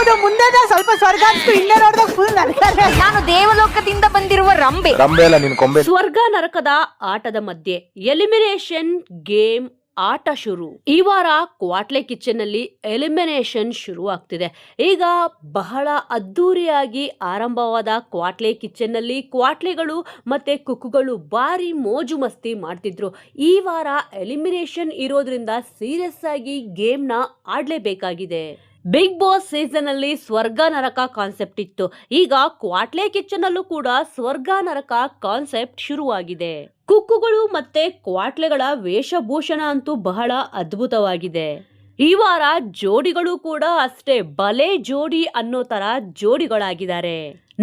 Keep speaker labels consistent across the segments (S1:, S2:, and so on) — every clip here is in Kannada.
S1: ಹೌದು, ಮುಂದೆ ಸ್ವಲ್ಪ ಸ್ವರ್ಗ ಅನ್ಸ್ತು, ಹಿಂದೆ ನೋಡಿದಾಗ ಫುಲ್ ನರಕ.
S2: ನಾನು ದೇವಲೋಕದಿಂದ ಬಂದಿರುವ ರಂಬೆ.
S3: ರಂಬೆ ಅಲ್ಲ ನಿನ್ ಕೊಂಬೆ.
S4: ಸ್ವರ್ಗ ನರಕದ ಆಟದ ಮಧ್ಯೆ ಎಲಿಮಿನೇಷನ್ ಗೇಮ್ ಆಟ ಶುರು. ಈ ವಾರ ಕ್ವಾಟ್ಲೆ ಕಿಚನ್ ನಲ್ಲಿ ಎಲಿಮಿನೇಷನ್ ಶುರು ಆಗ್ತಿದೆ. ಈಗ ಬಹಳ ಅದ್ದೂರಿಯಾಗಿ ಆರಂಭವಾದ ಕ್ವಾಟ್ಲೆ ಕಿಚನ್ ನಲ್ಲಿ ಕ್ವಾಟ್ಲೆಗಳು ಮತ್ತೆ ಕುಕ್ಕುಗಳು ಭಾರಿ ಮೋಜು ಮಸ್ತಿ ಮಾಡ್ತಿದ್ರು. ಈ ವಾರ ಎಲಿಮಿನೇಷನ್ ಇರೋದ್ರಿಂದ ಸೀರಿಯಸ್ ಆಗಿ ಗೇಮ್ ನ ಆಡ್ಲೇಬೇಕಾಗಿದೆ. ಬಿಗ್ ಬಾಸ್ ಸೀಸನ್ ಅಲ್ಲಿ ಸ್ವರ್ಗ ನರಕ ಕಾನ್ಸೆಪ್ಟ್ ಇತ್ತು. ಈಗ ಕ್ವಾಟ್ಲೆ ಕಿಚನ್ ಅಲ್ಲೂ ಕೂಡ ಸ್ವರ್ಗ ನರಕ ಕಾನ್ಸೆಪ್ಟ್ ಶುರುವಾಗಿದೆ. ಕುಕ್ಕುಗಳು ಮತ್ತೆ ಕ್ವಾಟ್ಲೆಗಳ ವೇಷಭೂಷಣ ಅಂತೂ ಬಹಳ ಅದ್ಭುತವಾಗಿದೆ. ಈ ವಾರ ಜೋಡಿಗಳು ಕೂಡ ಅಷ್ಟೇ ಬಲೆ ಜೋಡಿ ಅನ್ನೋ ತರ ಜೋಡಿಗಳಾಗಿದ್ದಾರೆ.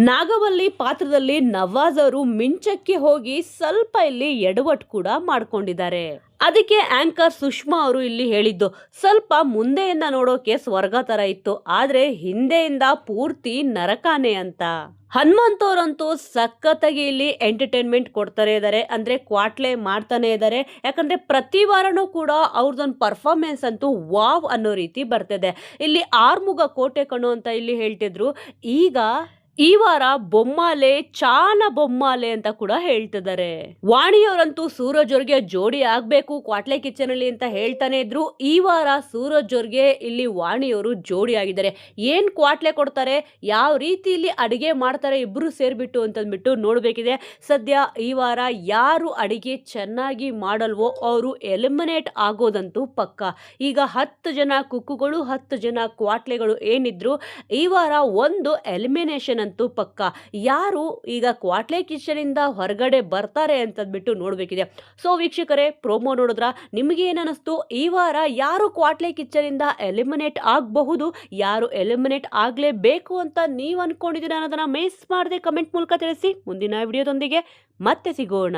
S4: ನಾಗವಲ್ಲಿ ಪಾತ್ರದಲ್ಲಿ ನವಾಜ್ ಅವರು ಮಿಂಚಕ್ಕೆ ಹೋಗಿ ಸ್ವಲ್ಪ ಇಲ್ಲಿ ಎಡವಟ್ಟು ಕೂಡ ಮಾಡ್ಕೊಂಡಿದ್ದಾರೆ. ಅದಕ್ಕೆ ಆಂಕರ್ ಸುಷ್ಮಾ ಅವರು ಇಲ್ಲಿ ಹೇಳಿದ್ದು, ಸ್ವಲ್ಪ ಮುಂದೆಯಿಂದ ನೋಡೋಕೆ ಸ್ವರ್ಗ ತರ ಇತ್ತು, ಆದ್ರೆ ಹಿಂದೆಯಿಂದ ಪೂರ್ತಿ ನರಕಾನೆ ಅಂತ. ಹನುಮಂತವ್ರಂತೂ ಸಖತ್ತಾಗಿ ಇಲ್ಲಿ ಎಂಟರ್ಟೈನ್ಮೆಂಟ್ ಕೊಡ್ತಾರೆ ಇದ್ದಾರೆ, ಅಂದ್ರೆ ಕ್ವಾಟ್ಲೆ ಮಾಡ್ತಾನೆ ಇದ್ದಾರೆ. ಯಾಕಂದ್ರೆ ಪ್ರತಿ ವಾರನೂ ಕೂಡ ಅವ್ರದೊಂದು ಪರ್ಫಾರ್ಮೆನ್ಸ್ ಅಂತೂ ವಾವ್ ಅನ್ನೋ ರೀತಿ ಬರ್ತದೆ. ಇಲ್ಲಿ ಆರ್ಮುಗ ಕೋಟೆ ಕಣು ಅಂತ ಇಲ್ಲಿ ಹೇಳ್ತಿದ್ರು. ಈಗ ಈ ವಾರ ಬೊಮ್ಮಾಲೆ ಚಾನ ಬೊಮ್ಮಾಲೆ ಅಂತ ಕೂಡ ಹೇಳ್ತಿದ್ದಾರೆ. ವಾಣಿಯವರಂತೂ ಸೂರಜ್ ಅವ್ರಿಗೆ ಜೋಡಿ ಆಗ್ಬೇಕು ಕ್ವಾಟ್ಲೆ ಕಿಚನ್ ಅಲ್ಲಿ ಅಂತ ಹೇಳ್ತಾನೆ ಇದ್ರು. ಈ ವಾರ ಸೂರಜ್ ಅವ್ರಿಗೆ ಇಲ್ಲಿ ವಾಣಿಯವರು ಜೋಡಿ ಆಗಿದ್ದಾರೆ. ಏನ್ ಕ್ವಾಟ್ಲೆ ಕೊಡ್ತಾರೆ, ಯಾವ ರೀತಿ ಇಲ್ಲಿ ಅಡಿಗೆ ಮಾಡ್ತಾರೆ ಇಬ್ರು ಸೇರ್ಬಿಟ್ಟು ಅಂತಂದ್ಬಿಟ್ಟು ನೋಡ್ಬೇಕಿದೆ. ಸದ್ಯ ಈ ವಾರ ಯಾರು ಅಡಿಗೆ ಚೆನ್ನಾಗಿ ಮಾಡಲ್ವೋ ಅವರು ಎಲಿಮಿನೇಟ್ ಆಗೋದಂತೂ ಪಕ್ಕ. ಈಗ 10 ಜನ ಕುಕ್ಕುಗಳು 10 ಜನ ಕ್ವಾಟ್ಲೆಗಳು ಏನಿದ್ರು, ಈ ವಾರ ಒಂದು ಎಲಿಮಿನೇಷನ್ ಅಂತೂ ಪಕ್ಕ. ಯಾರು ಈಗ ಕ್ವಾಟ್ಲೆ ಕಿಚನ್ ಇಂದ ಹೊರಗಡೆ ಬರ್ತಾರೆ ಅಂತಂದ್ಬಿಟ್ಟು ನೋಡ್ಬೇಕಿದೆ. ಸೊ ವೀಕ್ಷಕರೇ, ಪ್ರೋಮೋ ನೋಡಿದ್ರ ನಿಮಗೆ ಏನನ್ನಿಸ್ತು? ಈ ವಾರ ಯಾರು ಕ್ವಾಟ್ಲೆ ಕಿಚನ್ ಇಂದ ಎಲಿಮಿನೇಟ್ ಆಗಬಹುದು, ಯಾರು ಎಲಿಮಿನೇಟ್ ಆಗ್ಲೇಬೇಕು ಅಂತ ನೀವು ಅನ್ಕೊಂಡಿದ್ದೀರಾ ಅನ್ನೋದನ್ನ ಮಿಸ್ ಮಾಡದೆ ಕಮೆಂಟ್ ಮೂಲಕ ತಿಳಿಸಿ. ಮುಂದಿನ ವಿಡಿಯೋದೊಂದಿಗೆ ಮತ್ತೆ ಸಿಗೋಣ.